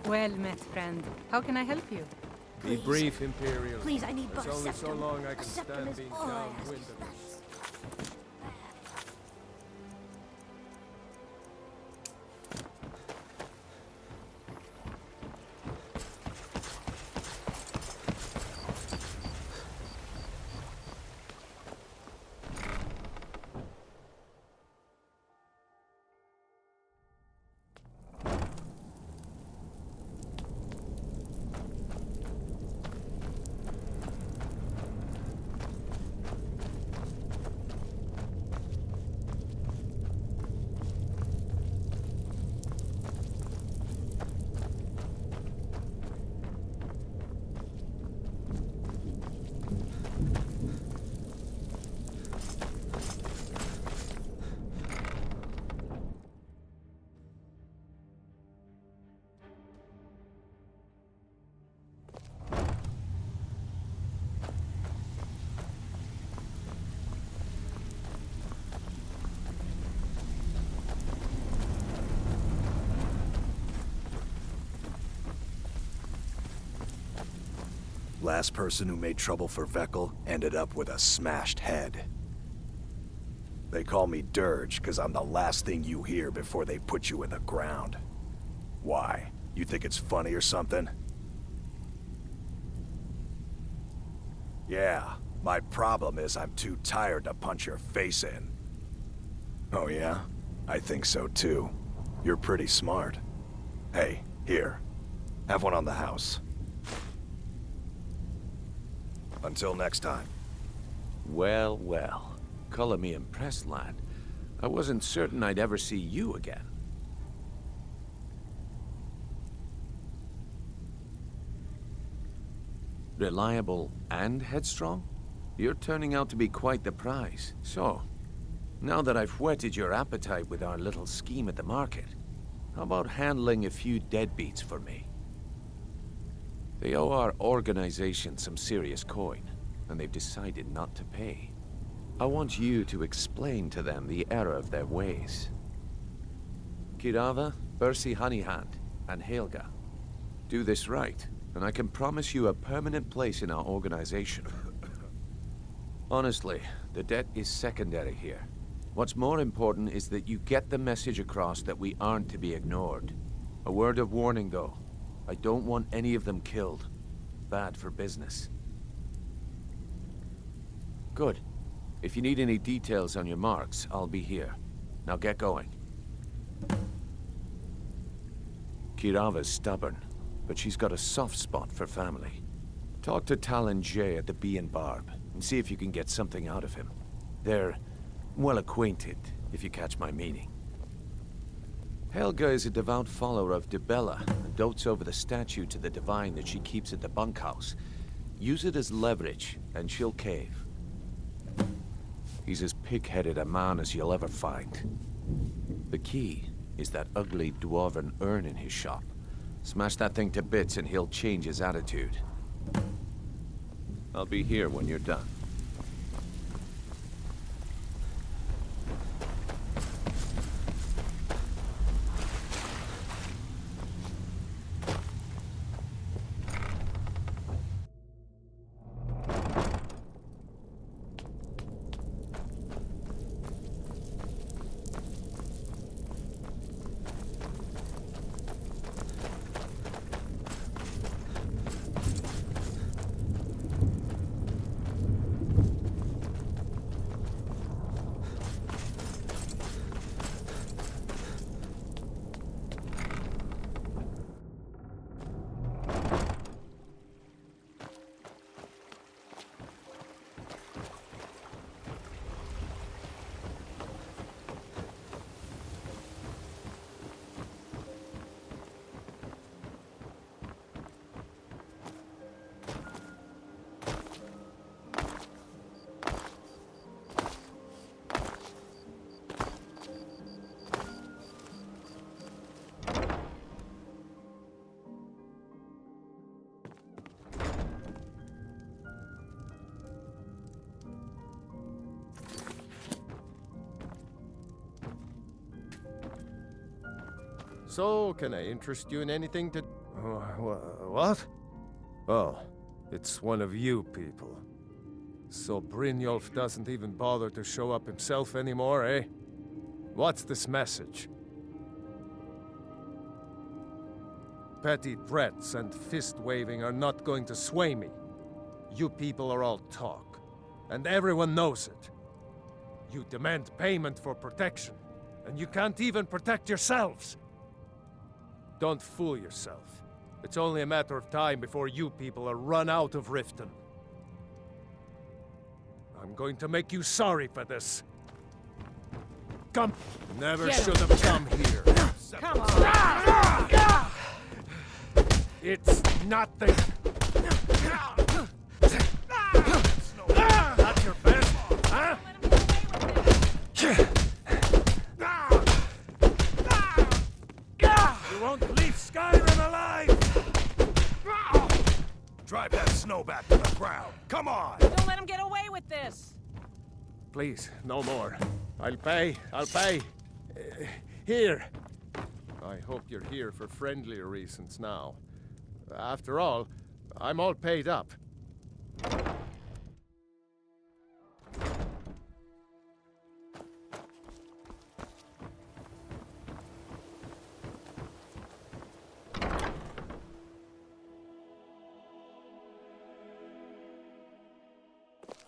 Well met, friend. How can I help you? Be brief, Imperial. Please, I need There's but a only septum. so long I A can septum stand is being all I ask. downwind of it. Last person who made trouble for Veckel ended up with a smashed head. They call me Dirge because I'm the last thing you hear before they put you in the ground. Why? You think it's funny or something? Yeah, my problem is I'm too tired to punch your face in. Oh yeah? I think so too. You're pretty smart. Hey, here. Have one on the house. Until next time. Well, well. Color me impressed, lad. I wasn't certain I'd ever see you again. Reliable and headstrong? You're turning out to be quite the prize. So, now that I've whetted your appetite with our little scheme at the market, how about handling a few deadbeats for me? They owe our organization some serious coin, and they've decided not to pay. I want you to explain to them the error of their ways. Kirava, Bersi Honeyhand, and Helga. Do this right, and I can promise you a permanent place in our organization. Honestly, the debt is secondary here. What's more important is that you get the message across that we aren't to be ignored. A word of warning, though. I don't want any of them killed. Bad for business. Good. If you need any details on your marks, I'll be here. Now get going. Kirava's stubborn, but she's got a soft spot for family. Talk to Talon Jay at the Bee and Barb, and see if you can get something out of him. They're well acquainted, if you catch my meaning. Helga is a devout follower of Dibella, and dotes over the statue to the divine that she keeps at the bunkhouse. Use it as leverage, and she'll cave. He's as pig-headed a man as you'll ever find. The key is that ugly dwarven urn in his shop. Smash that thing to bits and he'll change his attitude. I'll be here when you're done. So, can I interest you in anything to... What? Oh, it's one of you people. So Brynjolf doesn't even bother to show up himself anymore, eh? What's this message? Petty threats and fist-waving are not going to sway me. You people are all talk, and everyone knows it. You demand payment for protection, and you can't even protect yourselves. Don't fool yourself. It's only a matter of time before you people are run out of Riften. I'm going to make you sorry for this. Come! Never should have come here. Come on! It's nothing. That's your best, huh? You won't leave Skyrim alive! Drive that snow back to the ground. Come on! Don't let him get away with this! Please, no more. I'll pay. Here. I hope you're here for friendlier reasons now. After all, I'm all paid up.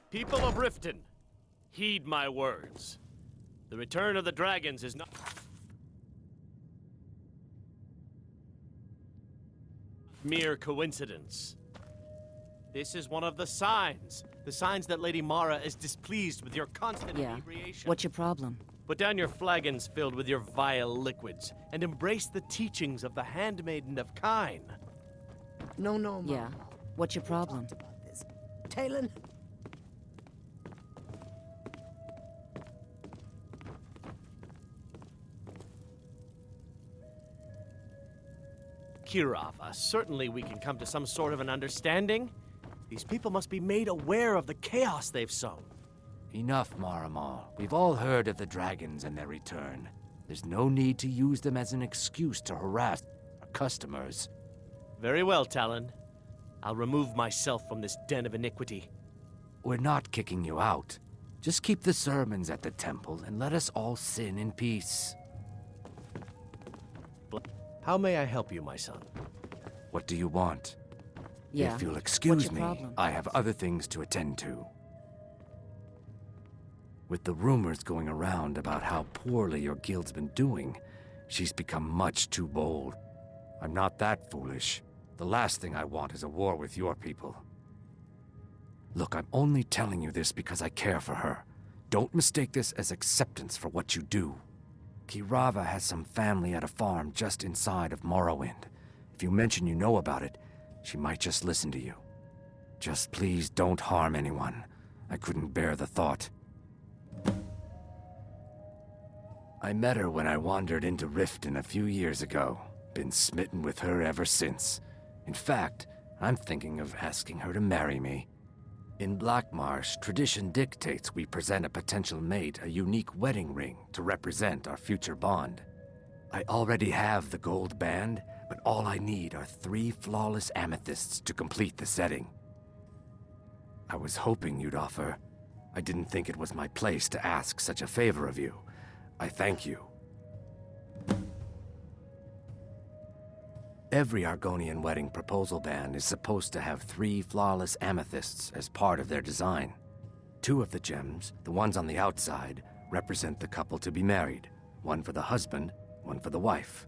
People of Riften, heed my words. The return of the dragons is not mere coincidence. This is one of the signs that Lady Mara is displeased with your constant inebriation. What's your problem? Put down your flagons filled with your vile liquids and embrace the teachings of the handmaiden of Kine. No, Mama. Yeah. What's your problem? Talon? Kirava, certainly we can come to some sort of an understanding. These people must be made aware of the chaos they've sown. Enough, Maramal. We've all heard of the dragons and their return. There's no need to use them as an excuse to harass our customers. Very well, Talon. I'll remove myself from this den of iniquity. We're not kicking you out. Just keep the sermons at the temple and let us all sin in peace. How may I help you, my son? What do you want? Yeah. If you'll excuse What's me, your problem? I have other things to attend to. With the rumors going around about how poorly your guild's been doing, she's become much too bold. I'm not that foolish. The last thing I want is a war with your people. Look, I'm only telling you this because I care for her. Don't mistake this as acceptance for what you do. Kirava has some family at a farm just inside of Morrowind. If you mention you know about it, she might just listen to you. Just please don't harm anyone. I couldn't bear the thought. I met her when I wandered into Riften a few years ago. Been smitten with her ever since. In fact, I'm thinking of asking her to marry me. In Blackmarsh, tradition dictates we present a potential mate a unique wedding ring to represent our future bond. I already have the gold band, but all I need are 3 flawless amethysts to complete the setting. I was hoping you'd offer. I didn't think it was my place to ask such a favor of you. I thank you. Every Argonian wedding proposal band is supposed to have 3 flawless amethysts as part of their design. 2 of the gems, the ones on the outside, represent the couple to be married. 1 for the husband, 1 for the wife.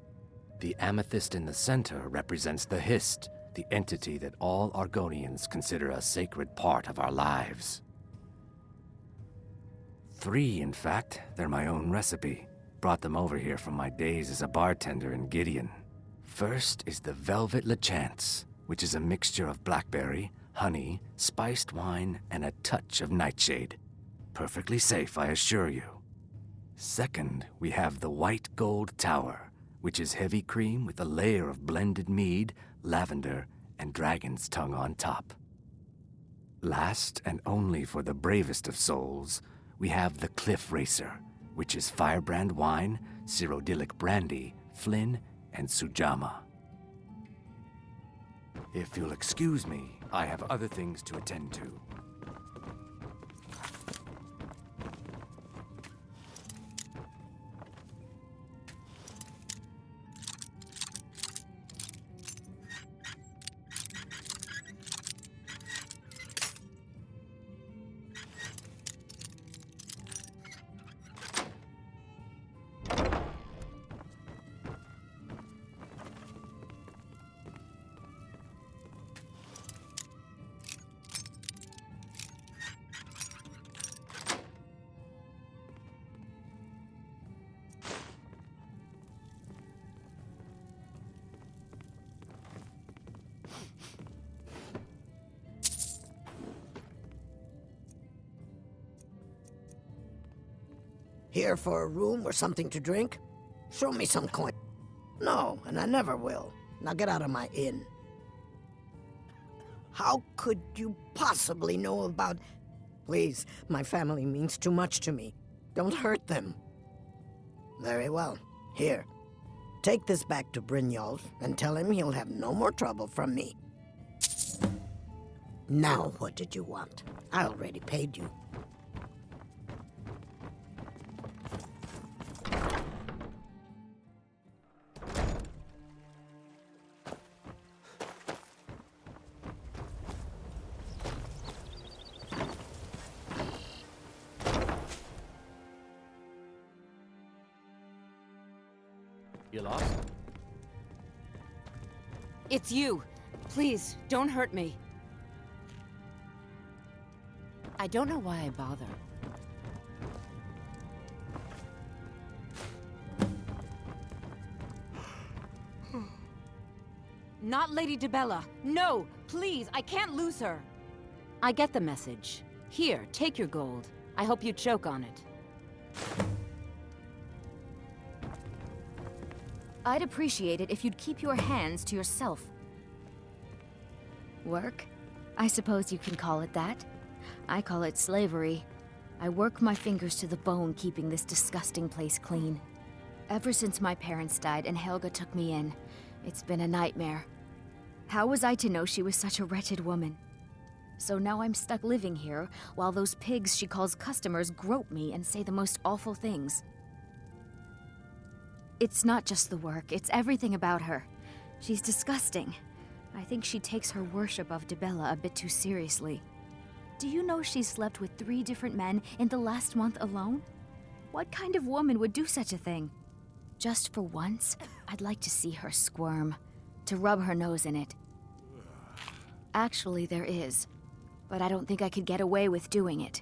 The amethyst in the center represents the Hist, the entity that all Argonians consider a sacred part of our lives. 3, in fact. They're my own recipe. Brought them over here from my days as a bartender in Gideon. First is the Velvet Lechance, which is a mixture of blackberry, honey, spiced wine, and a touch of nightshade. Perfectly safe, I assure you. Second, we have the White Gold Tower, which is heavy cream with a layer of blended mead, lavender, and dragon's tongue on top. Last, and only for the bravest of souls, we have the Cliff Racer, which is firebrand wine, Cyrodiilic brandy, Flynn, and Sujamma. If you'll excuse me, I have other things to attend to. Here for a room or something to drink? Show me some coin. No, and I never will. Now get out of my inn. How could you possibly know about... Please, my family means too much to me. Don't hurt them. Very well. Here. Take this back to Brynjolf and tell him he'll have no more trouble from me. Now what did you want? I already paid you. You lost? It's you. Please, don't hurt me. I don't know why I bother. Not Lady DeBella. No, please, I can't lose her. I get the message. Here, take your gold. I hope you choke on it. I'd appreciate it if you'd keep your hands to yourself. Work? I suppose you can call it that. I call it slavery. I work my fingers to the bone keeping this disgusting place clean. Ever since my parents died and Helga took me in, it's been a nightmare. How was I to know she was such a wretched woman? So now I'm stuck living here while those pigs she calls customers grope me and say the most awful things. It's not just the work, it's everything about her. She's disgusting. I think she takes her worship of DeBella a bit too seriously. Do you know she's slept with 3 different men in the last month alone? What kind of woman would do such a thing? Just for once, I'd like to see her squirm, to rub her nose in it. Actually, there is, but I don't think I could get away with doing it.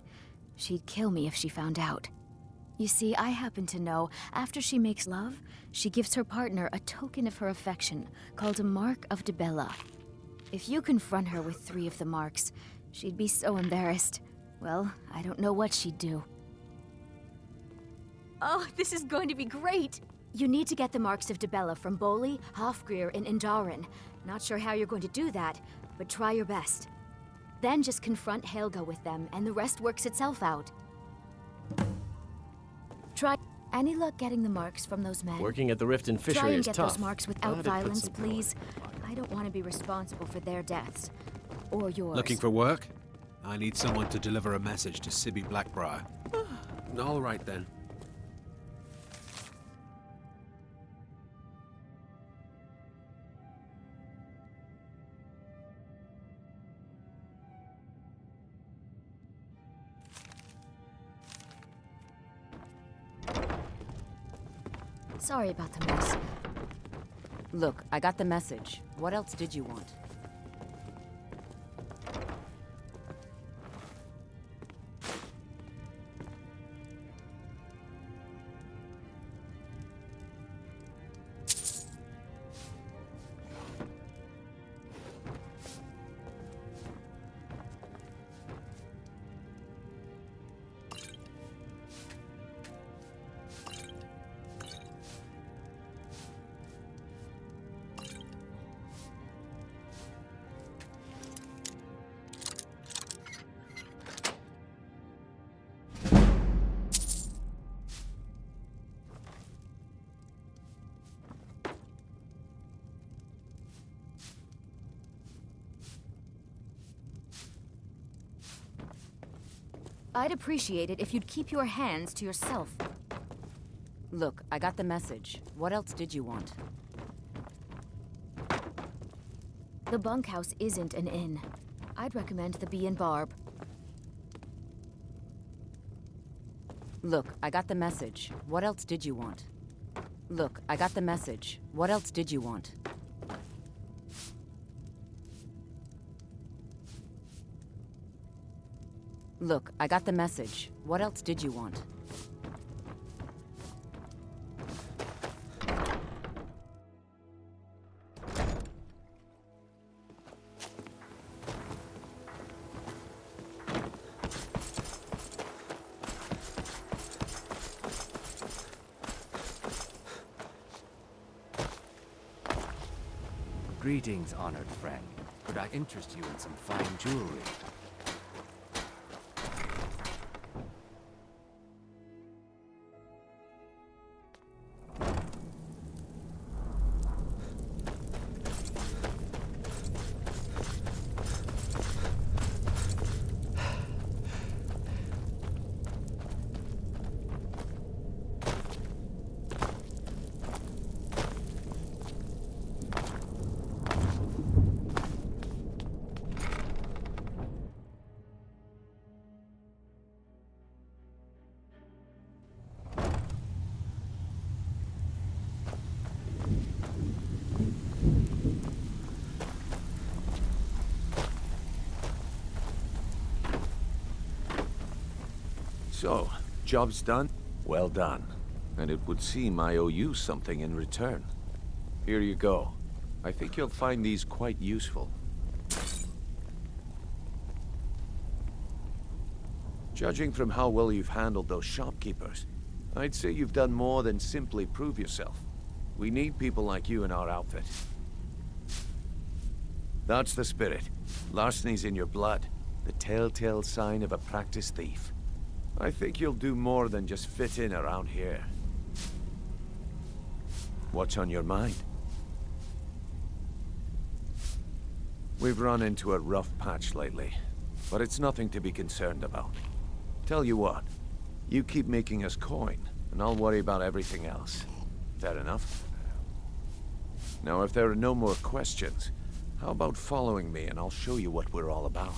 She'd kill me if she found out. You see, I happen to know, after she makes love, she gives her partner a token of her affection, called a Mark of DeBella. If you confront her with 3 of the marks, she'd be so embarrassed. Well, I don't know what she'd do. Oh, this is going to be great! You need to get the marks of DeBella from Boli, Hofgrir, and Indaren. Not sure how you're going to do that, but try your best. Then just confront Helga with them, and the rest works itself out. Try. Any luck getting the marks from those men? Working at the Rift and Fishery Try and is get tough. those marks But without it puts violence, some please. thought. I don't want to be responsible for their deaths. Or yours. Looking for work? I need someone to deliver a message to Sibby Blackbriar. All right then. Sorry about the mess. Look, I got the message. What else did you want? I'd appreciate it if you'd keep your hands to yourself. Look, I got the message. What else did you want? The bunkhouse isn't an inn. I'd recommend the Bee and Barb. Look, I got the message. What else did you want? Look, I got the message. What else did you want? Look, I got the message. What else did you want? Greetings, honored friend. Could I interest you in some fine jewelry? So, job's done? Well done. And it would seem I owe you something in return. Here you go. I think you'll find these quite useful. Judging from how well you've handled those shopkeepers, I'd say you've done more than simply prove yourself. We need people like you in our outfit. That's the spirit. Larceny's in your blood. The telltale sign of a practiced thief. I think you'll do more than just fit in around here. What's on your mind? We've run into a rough patch lately, but it's nothing to be concerned about. Tell you what, you keep making us coin, and I'll worry about everything else. Fair enough? Now, if there are no more questions, how about following me and I'll show you what we're all about?